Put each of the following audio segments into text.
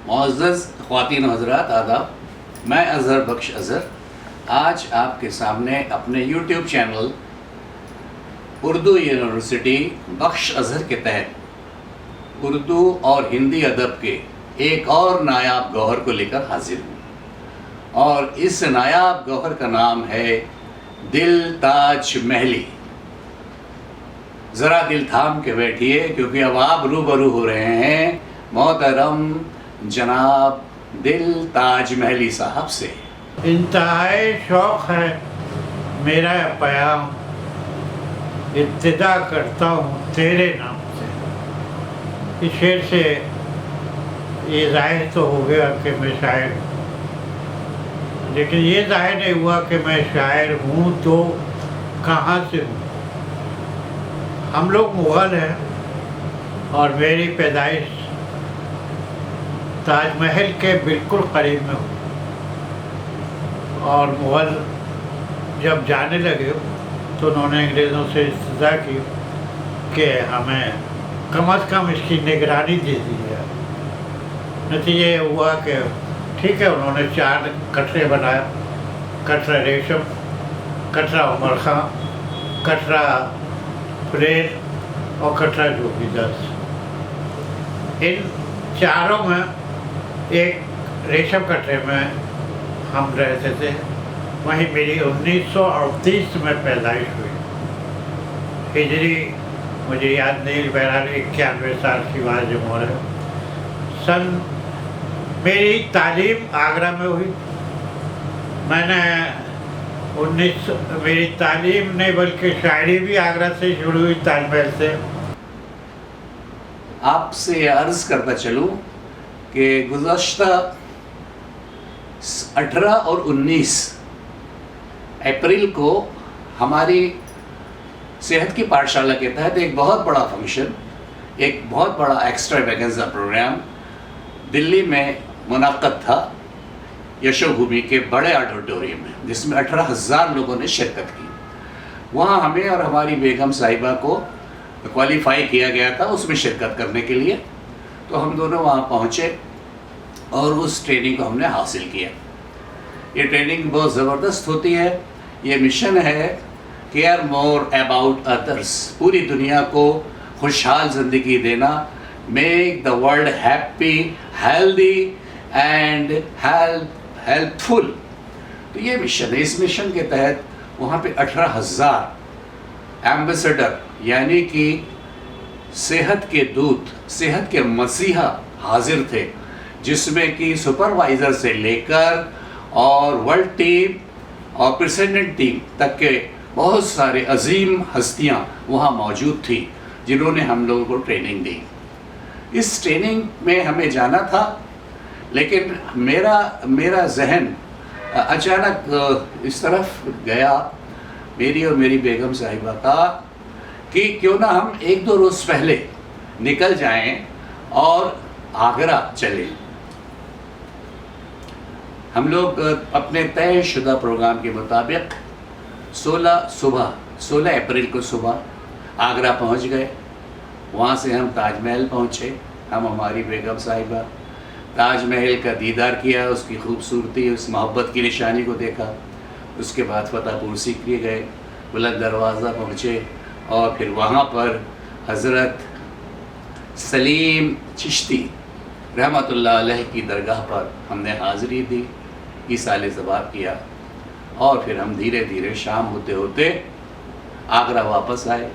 معزز خواتین و حضرات آداب، میں اظہر بخش اظہر آج آپ کے سامنے اپنے یوٹیوب چینل اردو یونیورسٹی بخش اظہر کے تحت اردو اور ہندی ادب کے ایک اور نایاب گوہر کو لے کر حاضر ہوں، اور اس نایاب گوہر کا نام ہے دل تاج محلی۔ ذرا دل تھام کے بیٹھیے، کیونکہ اب آپ روبرو ہو رہے ہیں محترم جناب دل تاج محلی صاحب سے۔ انتہائی شوق ہے میرا پیام، ابتدا کرتا ہوں تیرے نام سے۔ اس شعر سے یہ ظاہر تو ہو گیا کہ میں شاعر ہوں، لیکن یہ ظاہر نہیں ہوا کہ میں شاعر ہوں تو کہاں سے ہوں۔ ہم لوگ مغل ہیں اور میری پیدائش تاج محل کے بالکل قریب میں ہوئی، اور مغل جب جانے لگے تو انہوں نے انگریزوں سے استدعا کی کہ ہمیں کم از کم اس کی نگرانی دے دی جائے۔ نتیجہ یہ ہوا کہ ٹھیک ہے، انہوں نے 4 کٹرے بنایا، کٹرا ریشم، کٹرا عمر خاں، کٹرا پریر اور کٹرا جوگی داس۔ ان چاروں میں ایک ریشم کٹرے میں ہم رہتے تھے، وہیں میری 1938 میں پیدائش ہوئی۔ ہجری مجھے یاد نہیں، بہرحال 91 سال کی واضح عمر ہے۔ میری تعلیم آگرہ میں ہوئی۔ میں نے میری تعلیم نہیں بلکہ شاعری بھی آگرہ سے شروع ہوئی، تاج محل سے۔ آپ سے یہ عرض کرتا چلوں کہ گزشتہ 18 اور 19 اپریل کو ہماری صحت کی پاٹھشالہ کے تحت ایک بہت بڑا فنکشن، ایک بہت بڑا ایکسٹرا ویگنزا پروگرام دلی میں منعقد تھا، یشو بھومی کے بڑے آڈیٹوریم میں، جس میں 18,000 لوگوں نے شرکت کی۔ وہاں ہمیں اور ہماری بیگم صاحبہ کو کوالیفائی کیا گیا تھا اس میں شرکت کرنے کے لیے، تو ہم دونوں وہاں پہنچے اور اس ٹریننگ کو ہم نے حاصل کیا۔ یہ ٹریننگ بہت زبردست ہوتی ہے۔ یہ مشن ہے کیئر مور اباؤٹ ادرس، پوری دنیا کو خوشحال زندگی دینا، make the world happy, healthy and helpful. تو یہ مشن ہے۔ اس مشن کے تحت وہاں پہ 18,000 ایمبیسڈر یعنی کہ صحت کے دودھ، صحت کے مسیحا حاضر تھے، جس میں کہ سپروائزر سے لے کر اور ورلڈ ٹیم اور پریسیڈنٹ ٹیم تک کے بہت سارے عظیم ہستیاں وہاں موجود تھیں، جنہوں نے ہم لوگوں کو ٹریننگ دی۔ اس ٹریننگ میں ہمیں جانا تھا، لیکن میرا ذہن اچانک اس طرف گیا، میری اور میری بیگم صاحبہ کا، کہ کیوں نہ ہم 1-2 روز پہلے نکل جائیں اور آگرہ چلیں۔ ہم لوگ اپنے طے شدہ پروگرام کے مطابق 16 اپریل کو صبح آگرہ پہنچ گئے۔ وہاں سے ہم تاج محل پہنچے، ہم ہماری بیگم صاحبہ تاج محل کا دیدار کیا، اس کی خوبصورتی، اس محبت کی نشانی کو دیکھا۔ اس کے بعد فتح پور سیکری گئے، بلند دروازہ پہنچے، اور پھر وہاں پر حضرت سلیم چشتی رحمۃ اللہ علیہ کی درگاہ پر ہم نے حاضری دی، ایصال ثواب کیا، اور پھر ہم دھیرے دھیرے شام ہوتے ہوتے آگرہ واپس آئے۔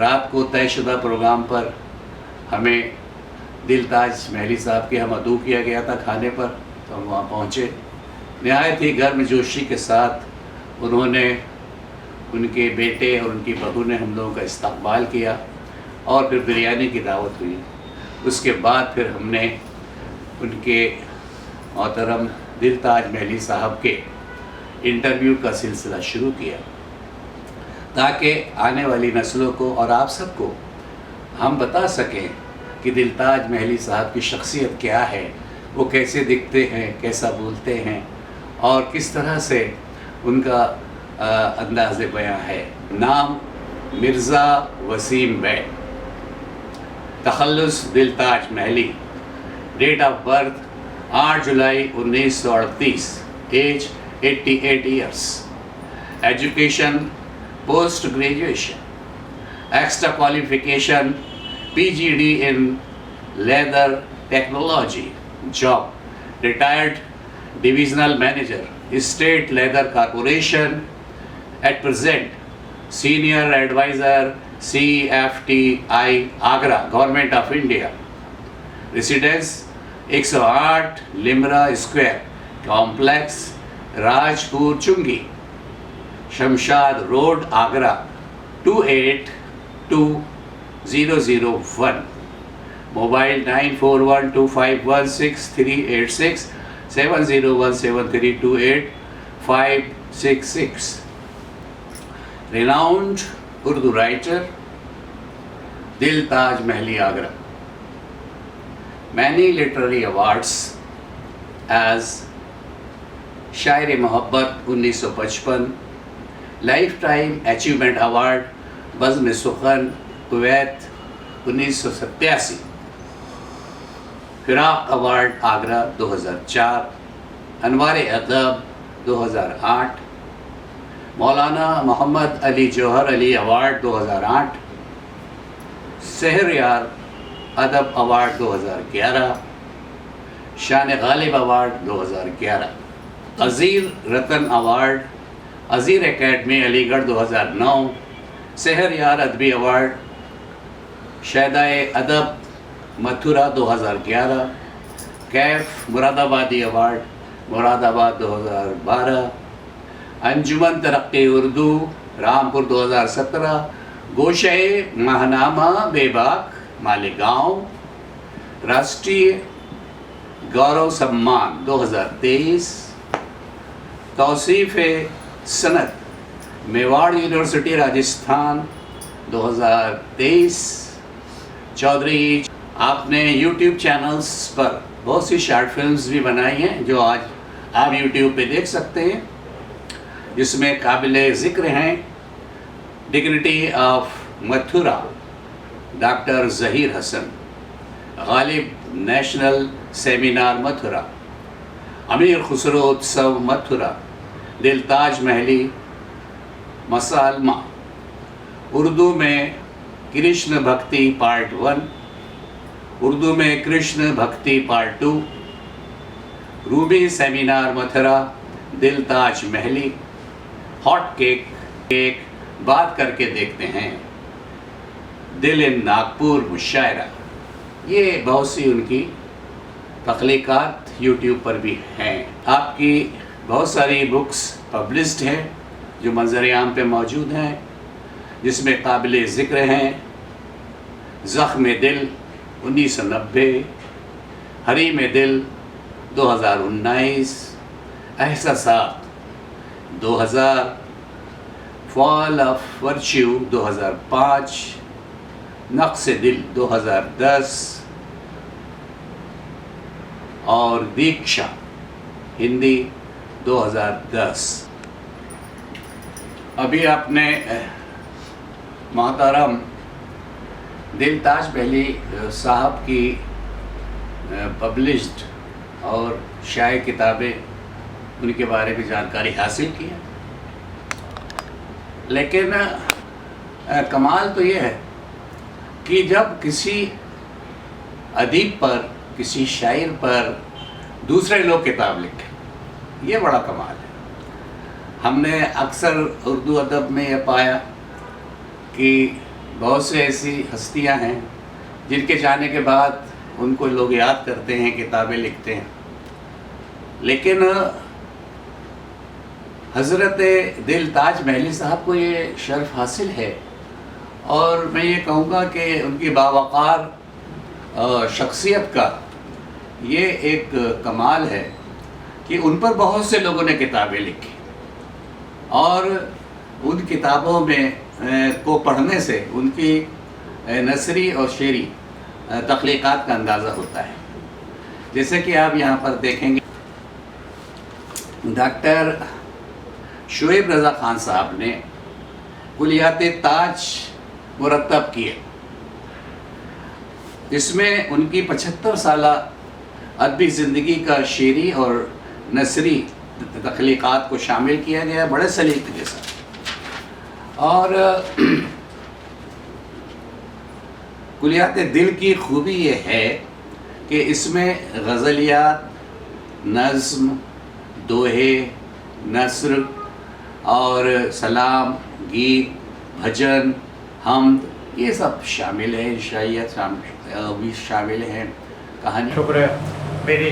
رات کو طے شدہ پروگرام پر ہمیں دل تاج محلی صاحب کے ہم ادعو کیا گیا تھا کھانے پر، تو ہم وہاں پہنچے۔ نہایت ہی گرم جوشی کے ساتھ انہوں نے، ان کے بیٹے اور ان کی بہو نے ہم لوگوں کا استقبال کیا، اور پھر بریانی کی دعوت ہوئی۔ اس کے بعد پھر ہم نے ان کے محترم دل تاج محلی صاحب کے انٹرویو کا سلسلہ شروع کیا، تاکہ آنے والی نسلوں کو اور آپ سب کو ہم بتا سکیں کہ دل تاج محلی صاحب کی شخصیت کیا ہے، وہ کیسے دکھتے ہیں، کیسا بولتے ہیں، اور کس طرح سے ان کا انداز بیاں ہے۔ نام مرزا وسیم بیگ، تخلص Dil Taj Mahli, date of birth 8 July 1938، age 88 years, education post graduation, extra qualification PGD in leather technology, job retired divisional manager, State Leather Corporation, at present senior advisor CFTI Agra, Government of India, residence 108 Limra Square Complex, Rajpur Chungi, Shamshad Road, Agra 2820001. Mobile 9412516386 7017328566. Renowned Urdu writer Dil Taj Mahli, Agra. Many literary awards as Shair-e Mohabbat 1955, Lifetime Achievement Award Bazm-e-Sukhan Kuwait 1987, فراق award Agra 2004، انوار ادب 2008، مولانا محمد علی جوہر علی award 2008، Shahryar ادب award 2011، Shan Ghalib award 2011، Uzair Ratan award Uzair academy Aligarh 2009، Shahryar ادبی award شیدائے ادب متھرا 2011، کیف مراد آبادی award مراد آباد 2012، انجمن ترقی اردو رامپور 2017، گوشہ ماہنامہ بے باک مالیگاؤں، راشٹری گورو سمان 2023، توصیف سند میواڑ یونیورسٹی راجستھان 2023۔ چودھری، آپ نے یوٹیوب چینلز پر بہت سی شارٹ فلمز بھی بنائی ہیں جو آج آپ یوٹیوب پہ دیکھ سکتے ہیں، جس میں قابل ذکر ہیں dignity of Mathura doctor Zaheer Hasan, Ghalib national seminar Mathura, Amir Khusro Utsav Mathura, Dil Taj محلی مسالمہ، Urdu میں کرشن بھکتی پارٹ 1، اردو میں کرشن بھکتی part 2، Ruby seminar Mathura, Dil Taj محلی، hot cake بات کر کے دیکھتے ہیں، دل ان ناگپور مشاعرہ۔ یہ بہت سی ان کی تخلیقات یوٹیوب پر بھی ہیں۔ آپ کی بہت ساری بکس پبلشڈ ہیں جو منظر عام پہ موجود ہیں، جس میں قابل ذکر ہیں زخم دل 1990، حریم دل 2019، احساسات 2000، فال آف ورچیو 2005، نقص دل 2010 اور دیکشا ہندی 2010۔ ابھی آپ نے محترم دل تاج محلی صاحب کی پبلشڈ اور شائع کتابیں ان کے بارے میں جانکاری حاصل کی ہے، لیکن کمال تو یہ ہے کہ جب کسی ادیب پر، کسی شاعر پر دوسرے لوگ کتاب لکھیں، یہ بڑا کمال ہے۔ ہم نے اکثر اردو ادب میں یہ پایا کہ بہت سے ایسی ہستیاں ہیں جن کے جانے کے بعد ان کو لوگ یاد کرتے ہیں، کتابیں لکھتے ہیں، لیکن حضرت دل تاج محلی صاحب کو یہ شرف حاصل ہے، اور میں یہ کہوں گا کہ ان کی باوقار شخصیت کا یہ ایک کمال ہے کہ ان پر بہت سے لوگوں نے کتابیں لکھی، اور ان کتابوں میں کو پڑھنے سے ان کی نثری اور شعری تخلیقات کا اندازہ ہوتا ہے۔ جیسے کہ آپ یہاں پر دیکھیں گے ڈاکٹر شعیب رضا خان صاحب نے کلیات تاج مرتب کیے، جس میں ان کی 75 سالہ ادبی زندگی کا شعری اور نثری تخلیقات کو شامل کیا گیا بڑے سلیقے کے ساتھ. اور کلیات دل کی خوبی یہ ہے کہ اس میں غزلیات، نظم، دوہے، نثر اور سلام، گیت، بھجن، حمد یہ سب شامل ہے. شاعریت بھی شامل ہیں، کہانی. شکر ہے. میری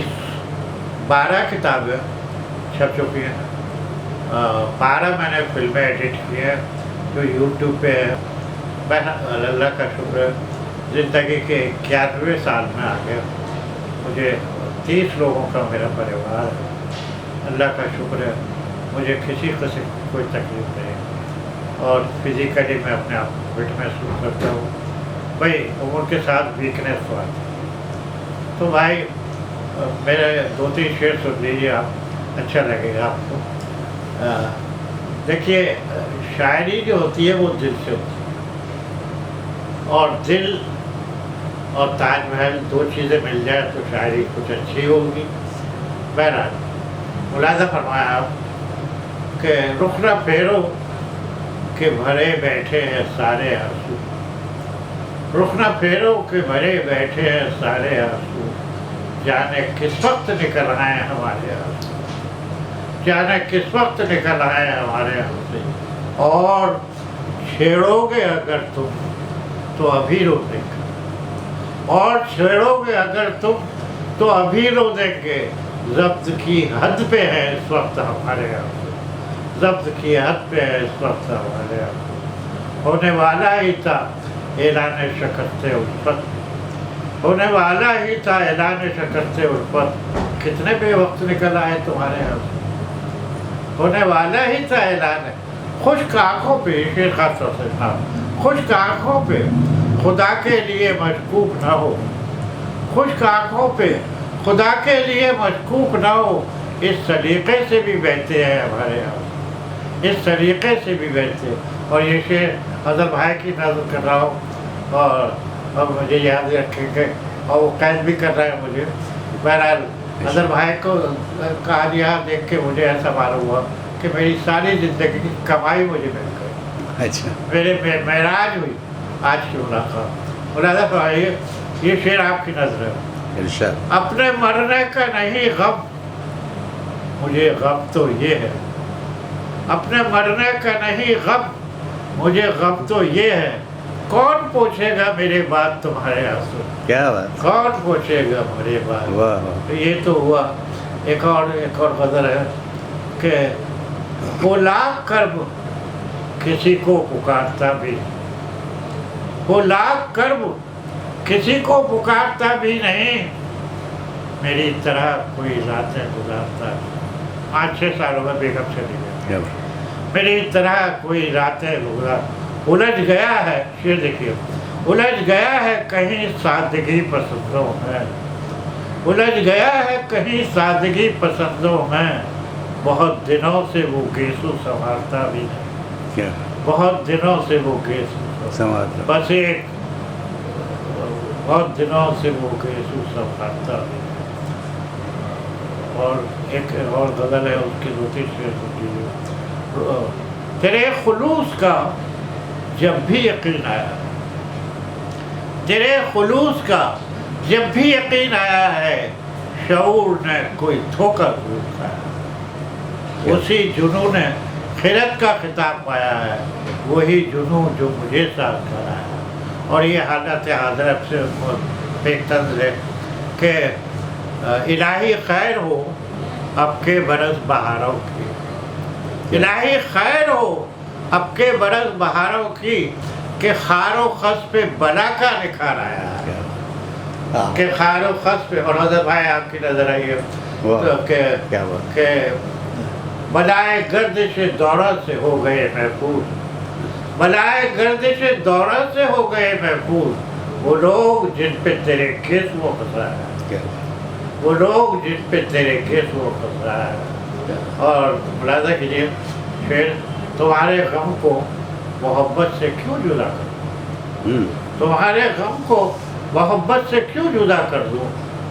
12 کتابیں چھپ چکی ہیں. 12 میں نے فلمیں ایڈٹ کی ہیں جو یوٹیوب پہ ہے. بہرحال اللہ کا شکر ہے زندگی کے 91ویں سال میں آ گیا. مجھے 30 لوگوں کا میرا پریوار ہے. اللہ کا شکر ہے مجھے کسی قسم کی کوئی تکلیف نہیں اور فزیکلی میں اپنے آپ کو فٹ محسوس کرتا ہوں. بھائی عمر کے ساتھ ویکنیس تو آتی. تو بھائی میرے 2-3 شعر سن لیجیے آپ، اچھا لگے گا آپ کو. دیکھیے شاعری جو ہوتی ہے وہ دل سے ہوتی ہے، اور دل اور تاج محل 2 چیزیں مل جائے تو شاعری کچھ اچھی ہوگی. بہرحال ملاحظہ فرمایا آپ کہ رخ نہ پھیرو کہ بھرے بیٹھے ہیں سارے آنسو. رخ نہ پھیرو کہ بھرے بیٹھے ہیں سارے آنسو. جانے کس وقت نکل آئے ہمارے آنسو، جانے کس وقت نکل آئے ہمارے آنسو. اور چھیڑو گے اگر تم تو ابھی رو دیں گے، اور چھیڑو گے اگر تم تو ابھی رو دیں گے. ضبط کی حد پہ ہے اس وقت ہمارے آنسو، ضبط کی حد پہ ہے اس وقت ہمارے آنسو. ہونے والا ہی تھا اعلان شکست الفت، ہونے والا ہی تھا اعلان شکست الفت. کتنے بے وقت نکل آئے تمہارے آنسو. ہونے والا ہی تھا اعلان. خشک آنکھوں پہ شیر خاص طور سے خشک آنکھوں پہ خدا کے لیے مشکوک نہ ہو. خشک آنکھوں پہ خدا کے لیے مشکوک نہ ہو. اس سلیقے سے بھی بہتے ہیں ہمارے یہاں، اس طریقے سے بھی بہتے. اور یہ شعر اظہر بھائی کی نظر کر رہا ہوں اور مجھے یاد رکھیں گے اور وہ قید بھی کر رہا ہے مجھے. بہرحال اظہر بھائی کو کہانیاں دیکھ کے مجھے ایسا معلوم ہوا کہ میری ساری زندگی کی کمائی مجھے مل گئی. اچھا، میرے معراج ہوئی آج کی ملاقات. ملاحظہ فرمائیے یہ شعر آپ کی نظر ہے. ارشاد. اپنے مرنے کا نہیں غم، مجھے غم تو یہ ہے. اپنے مرنے کا نہیں غم، مجھے غم تو یہ ہے. کون پوچھے گا میرے بات تمہارے آنسو. کیا بات. کون پوچھے گا میرے بات. واہ. یہ تو ہوا. ایک اور غزل ہے کہ وہ لاکھ کرب کسی کو پکارتا بھی، وہ لاکھ کرب کسی کو پکارتا بھی نہیں. میری طرح کوئی راتیں گزارتا. 5-6 سالوں میں بیگم چلی گئی. میری طرح کوئی راتیں الجھ گیا ہے. شعر دیکھیے. الجھ گیا ہے کہیں سادگی پسندوں میں، الجھ گیا ہے کہیں سادگی پسندوں میں. بہت دنوں سے وہ گیسو سنوارتا بھی نہیں، بہت دنوں سے وہ گیسو سنوارتا. بس ایک بہت دنوں سے وہ گیسو سنوارتا بھی. اور ایک اور غزل ہے اس کی 2-3 شعر سنیے. تیرے خلوص کا جب بھی یقین آیا، تیرے خلوص کا جب بھی یقین آیا ہے، شعور نے کوئی دھوکہ ضرور کھایا. اسی جنون نے خیرت کا خطاب پایا ہے، وہی جنون جو مجھے ساتھ کرا ہے. اور یہ حالت حضرت سے ایک طرز ہے کہ الہی خیر ہو اب کے برس بہاروں کی، الہی خیر ہو اب کے برس بہاروں کی، کہ خار و خس پہ بلا کا نکھار آیا ہے. کہ خار و خس پہ. اور حضرت بھائی آپ کی نظر آئیے کہ بلائے گردش دولت سے ہو گئے محفوظ، بلائے گردش دولت سے ہو گئے محفوظ. وہ لوگ جن پہ تیرے کس وہ پھنسا ہے، وہ لوگ جن پہ تیرے کس وہ پھنسا ہے. اور ملاحظہ کیجیے پھر تمہارے غم کو محبت سے کیوں جدا کر دوں، تمہارے غم کو محبت سے کیوں جدا کر دوں.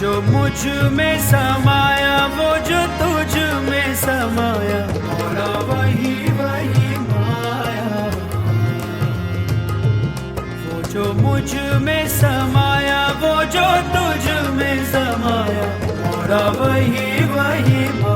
جو مجھ میں سمایا وہ جو تجھ میں سمایا مولا وہی وہی مایا وہ جو مجھ میں سمایا وہ جو تجھ میں سمایا مولا وہی وہی مایا